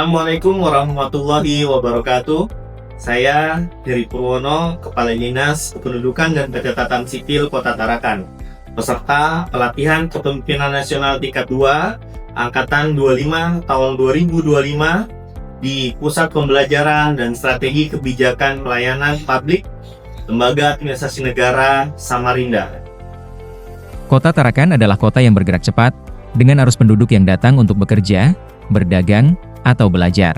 Assalamualaikum warahmatullahi wabarakatuh. Saya Heri Purwono, Kepala Dinas Kependudukan dan Pencatatan Sipil Kota Tarakan, peserta pelatihan Kepemimpinan Nasional tingkat 2 Angkatan 25 tahun 2025 di Pusat Pembelajaran dan Strategi Kebijakan Pelayanan Publik Lembaga Administrasi Negara Samarinda. Kota Tarakan adalah kota yang bergerak cepat, dengan arus penduduk yang datang untuk bekerja, berdagang, atau belajar.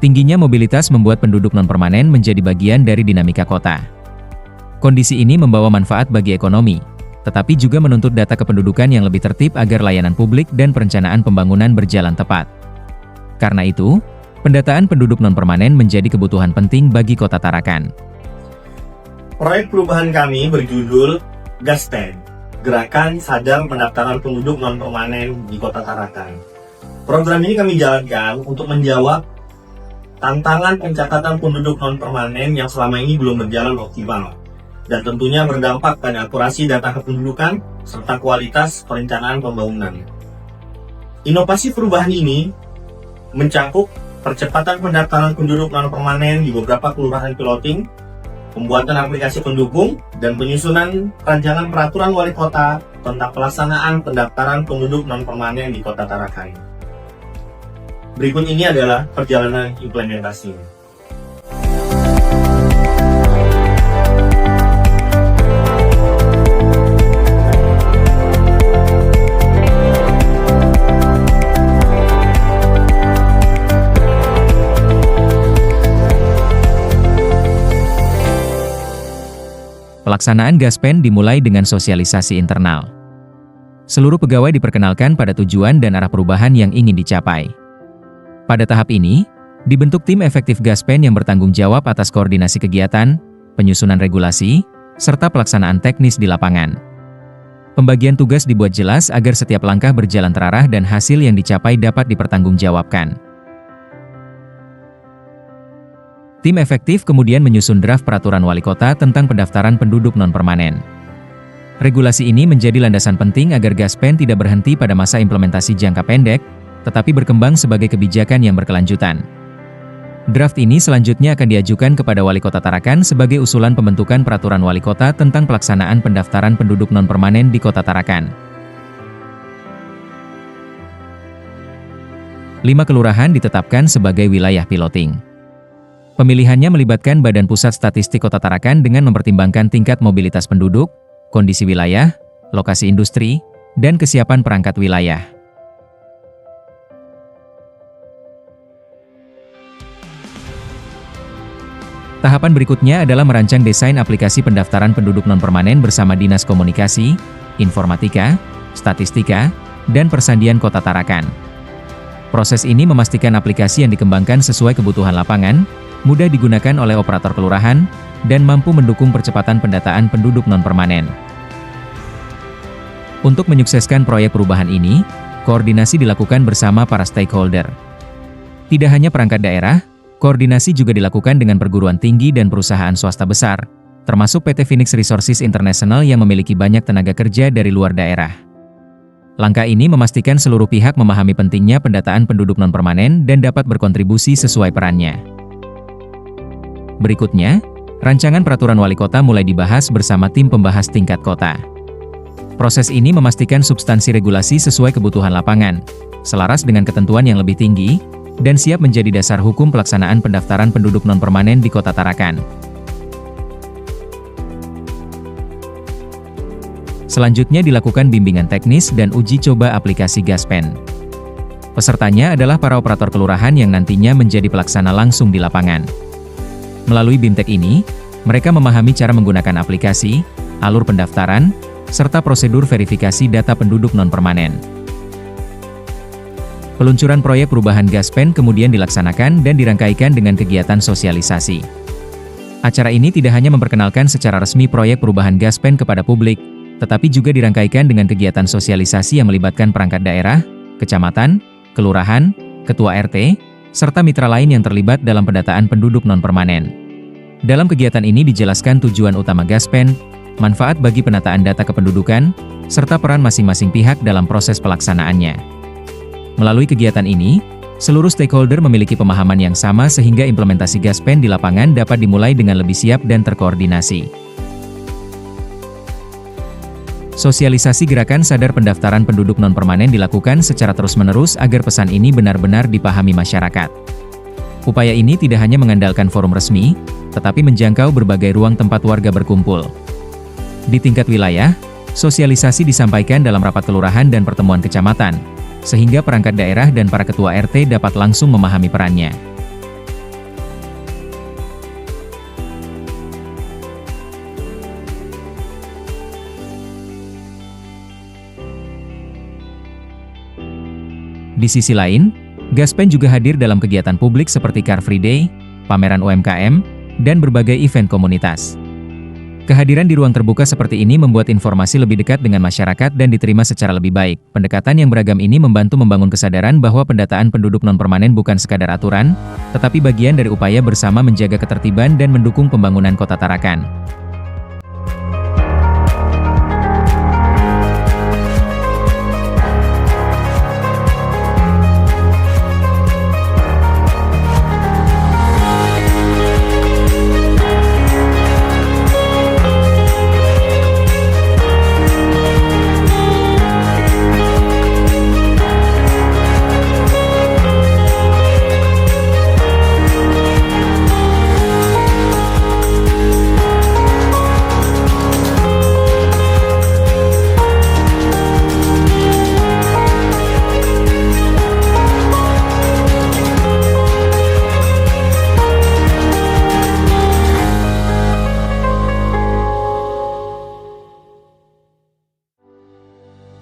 Tingginya mobilitas membuat penduduk non-permanen menjadi bagian dari dinamika kota. Kondisi ini membawa manfaat bagi ekonomi, tetapi juga menuntut data kependudukan yang lebih tertib agar layanan publik dan perencanaan pembangunan berjalan tepat. Karena itu, pendataan penduduk non-permanen menjadi kebutuhan penting bagi Kota Tarakan. Proyek perubahan kami berjudul Gaspen, Gerakan Sadar Pendaftaran Penduduk Non-Permanen di Kota Tarakan. Program ini kami jalankan untuk menjawab tantangan pencatatan penduduk non-permanen yang selama ini belum berjalan optimal, dan tentunya berdampak pada akurasi data kependudukan serta kualitas perencanaan pembangunan. Inovasi perubahan ini mencakup percepatan pendaftaran penduduk non-permanen di beberapa kelurahan piloting, pembuatan aplikasi pendukung, dan penyusunan rancangan peraturan wali kota tentang pelaksanaan pendaftaran penduduk non-permanen di Kota Tarakan. Berikut ini adalah perjalanan implementasi. Pelaksanaan Gaspen dimulai dengan sosialisasi internal. Seluruh pegawai diperkenalkan pada tujuan dan arah perubahan yang ingin dicapai. Pada tahap ini, dibentuk tim efektif Gaspen yang bertanggung jawab atas koordinasi kegiatan, penyusunan regulasi, serta pelaksanaan teknis di lapangan. Pembagian tugas dibuat jelas agar setiap langkah berjalan terarah dan hasil yang dicapai dapat dipertanggungjawabkan. Tim efektif kemudian menyusun draft peraturan wali kota tentang pendaftaran penduduk non-permanen. Regulasi ini menjadi landasan penting agar Gaspen tidak berhenti pada masa implementasi jangka pendek, tetapi berkembang sebagai kebijakan yang berkelanjutan. Draft ini selanjutnya akan diajukan kepada Wali Kota Tarakan sebagai usulan pembentukan peraturan wali kota tentang pelaksanaan pendaftaran penduduk non-permanen di Kota Tarakan. 5 kelurahan ditetapkan sebagai wilayah piloting. Pemilihannya melibatkan Badan Pusat Statistik Kota Tarakan dengan mempertimbangkan tingkat mobilitas penduduk, kondisi wilayah, lokasi industri, dan kesiapan perangkat wilayah. Tahapan berikutnya adalah merancang desain aplikasi pendaftaran penduduk non-permanen bersama Dinas Komunikasi, Informatika, Statistika, dan Persandian Kota Tarakan. Proses ini memastikan aplikasi yang dikembangkan sesuai kebutuhan lapangan, mudah digunakan oleh operator kelurahan, dan mampu mendukung percepatan pendataan penduduk non-permanen. Untuk menyukseskan proyek perubahan ini, koordinasi dilakukan bersama para stakeholder. Tidak hanya perangkat daerah, koordinasi juga dilakukan dengan perguruan tinggi dan perusahaan swasta besar, termasuk PT Phoenix Resources International yang memiliki banyak tenaga kerja dari luar daerah. Langkah ini memastikan seluruh pihak memahami pentingnya pendataan penduduk non-permanen dan dapat berkontribusi sesuai perannya. Berikutnya, rancangan peraturan wali kota mulai dibahas bersama tim pembahas tingkat kota. Proses ini memastikan substansi regulasi sesuai kebutuhan lapangan, selaras dengan ketentuan yang lebih tinggi, dan siap menjadi dasar hukum pelaksanaan pendaftaran penduduk non-permanen di Kota Tarakan. Selanjutnya dilakukan bimbingan teknis dan uji coba aplikasi Gaspen. Pesertanya adalah para operator kelurahan yang nantinya menjadi pelaksana langsung di lapangan. Melalui BIMTEK ini, mereka memahami cara menggunakan aplikasi, alur pendaftaran, serta prosedur verifikasi data penduduk non-permanen. Peluncuran proyek perubahan Gaspen kemudian dilaksanakan dan dirangkaikan dengan kegiatan sosialisasi. Acara ini tidak hanya memperkenalkan secara resmi proyek perubahan Gaspen kepada publik, tetapi juga dirangkaikan dengan kegiatan sosialisasi yang melibatkan perangkat daerah, kecamatan, kelurahan, ketua RT, serta mitra lain yang terlibat dalam pendataan penduduk non-permanen. Dalam kegiatan ini dijelaskan tujuan utama Gaspen, manfaat bagi penataan data kependudukan, serta peran masing-masing pihak dalam proses pelaksanaannya. Melalui kegiatan ini, Seluruh stakeholder memiliki pemahaman yang sama sehingga implementasi Gaspen di lapangan dapat dimulai dengan lebih siap dan terkoordinasi. Sosialisasi gerakan sadar pendaftaran penduduk non-permanen dilakukan secara terus-menerus agar pesan ini benar-benar dipahami masyarakat. Upaya ini tidak hanya mengandalkan forum resmi, tetapi menjangkau berbagai ruang tempat warga berkumpul. Di tingkat wilayah, sosialisasi disampaikan dalam rapat kelurahan dan pertemuan kecamatan, sehingga perangkat daerah dan para ketua RT dapat langsung memahami perannya. Di sisi lain, Gaspen juga hadir dalam kegiatan publik seperti Car Free Day, pameran UMKM, dan berbagai event komunitas. Kehadiran di ruang terbuka seperti ini membuat informasi lebih dekat dengan masyarakat dan diterima secara lebih baik. Pendekatan yang beragam ini membantu membangun kesadaran bahwa pendataan penduduk non-permanen bukan sekadar aturan, tetapi bagian dari upaya bersama menjaga ketertiban dan mendukung pembangunan Kota Tarakan.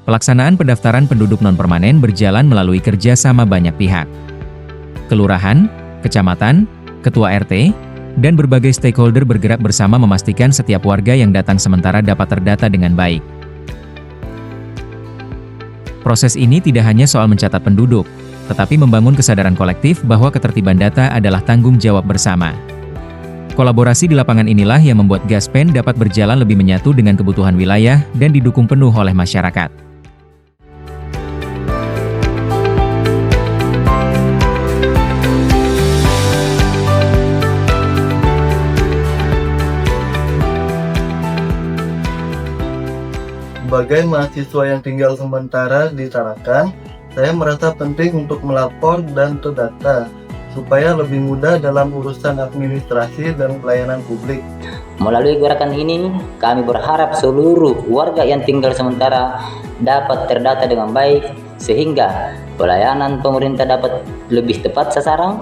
Pelaksanaan pendaftaran penduduk non-permanen berjalan melalui kerjasama banyak pihak. Kelurahan, kecamatan, ketua RT, dan berbagai stakeholder bergerak bersama memastikan setiap warga yang datang sementara dapat terdata dengan baik. Proses ini tidak hanya soal mencatat penduduk, tetapi membangun kesadaran kolektif bahwa ketertiban data adalah tanggung jawab bersama. Kolaborasi di lapangan inilah yang membuat Gaspen dapat berjalan lebih menyatu dengan kebutuhan wilayah dan didukung penuh oleh masyarakat. Sebagai mahasiswa yang tinggal sementara di Tarakan, saya merasa penting untuk melapor dan terdata, supaya lebih mudah dalam urusan administrasi dan pelayanan publik. Melalui gerakan ini, kami berharap seluruh warga yang tinggal sementara dapat terdata dengan baik, sehingga pelayanan pemerintah dapat lebih tepat sasaran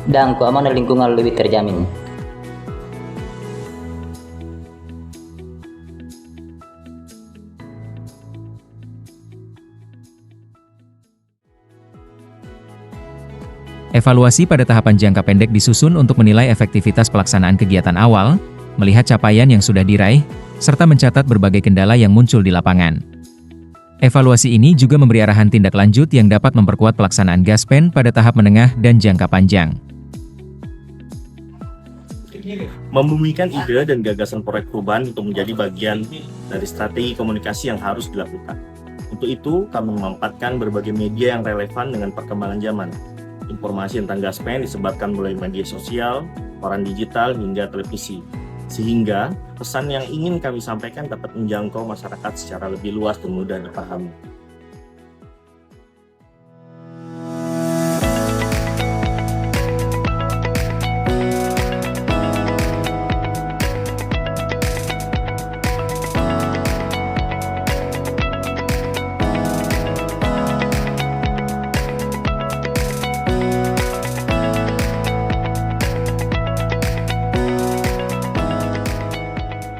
dan keamanan lingkungan lebih terjamin. Evaluasi pada tahapan jangka pendek disusun untuk menilai efektivitas pelaksanaan kegiatan awal, melihat capaian yang sudah diraih, serta mencatat berbagai kendala yang muncul di lapangan. Evaluasi ini juga memberi arahan tindak lanjut yang dapat memperkuat pelaksanaan Gaspen pada tahap menengah dan jangka panjang. Membumikan ide dan gagasan proyek perubahan untuk menjadi bagian dari strategi komunikasi yang harus dilakukan. Untuk itu, kami memanfaatkan berbagai media yang relevan dengan perkembangan zaman. Informasi tentang Gaspen disebarkan melalui media sosial, koran digital, hingga televisi. Sehingga pesan yang ingin kami sampaikan dapat menjangkau masyarakat secara lebih luas dan mudah dipahami.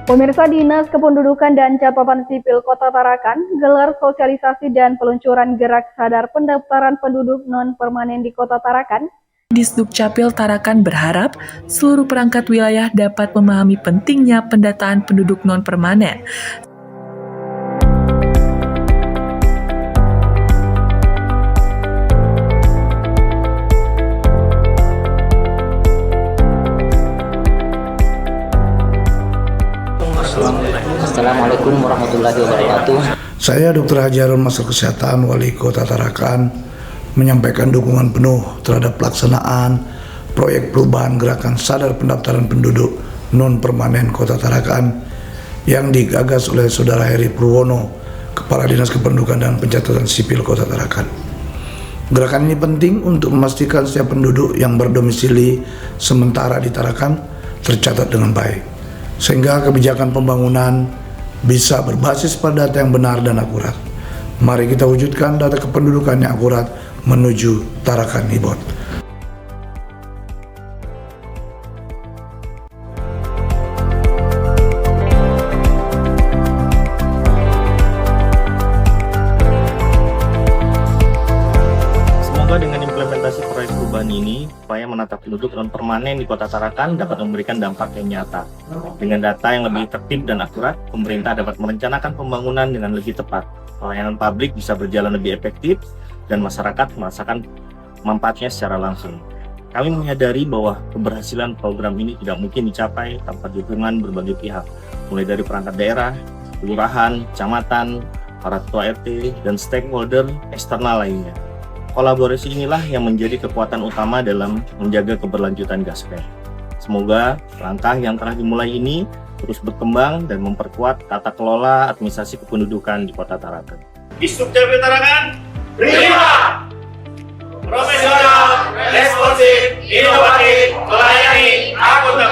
Pemirsa, Dinas Kependudukan dan Catatan Sipil Kota Tarakan gelar sosialisasi dan peluncuran gerak sadar pendaftaran penduduk non-permanen di Kota Tarakan. Disdukcapil Tarakan berharap seluruh perangkat wilayah dapat memahami pentingnya pendataan penduduk non-permanen. Assalamualaikum warahmatullahi wabarakatuh. Saya Dr. Haji Harun, Master Kesehatan, Wali Kota Tarakan, menyampaikan dukungan penuh terhadap pelaksanaan proyek perubahan gerakan sadar pendaftaran penduduk non-permanen Kota Tarakan yang digagas oleh Saudara Heri Purwono, Kepala Dinas Kependudukan dan Pencatatan Sipil Kota Tarakan. Gerakan ini penting untuk memastikan setiap penduduk yang berdomisili sementara di Tarakan tercatat dengan baik, sehingga kebijakan pembangunan bisa berbasis pada data yang benar dan akurat. Mari kita wujudkan data kependudukan yang akurat menuju Tarakan Hibot. Semoga dengan implementasi proyek perubahan ini, upaya menata penduduk non permanen di Kota Tarakan dapat memberikan dampak yang nyata. Dengan data yang lebih tertib dan akurat, pemerintah dapat merencanakan pembangunan dengan lebih tepat. Pelayanan publik bisa berjalan lebih efektif, dan masyarakat merasakan manfaatnya secara langsung. Kami menyadari bahwa keberhasilan program ini tidak mungkin dicapai tanpa dukungan berbagai pihak, mulai dari perangkat daerah, kelurahan, kecamatan, para ketua RT, dan stakeholder eksternal lainnya. Kolaborasi inilah yang menjadi kekuatan utama dalam menjaga keberlanjutan Gaspen. Semoga langkah yang telah dimulai ini terus berkembang dan memperkuat tata kelola administrasi kependudukan di Kota Tarakan. Disdukcapil Tarakan, prima! Profesional, responsif, inovatif, melayani, akuntabel.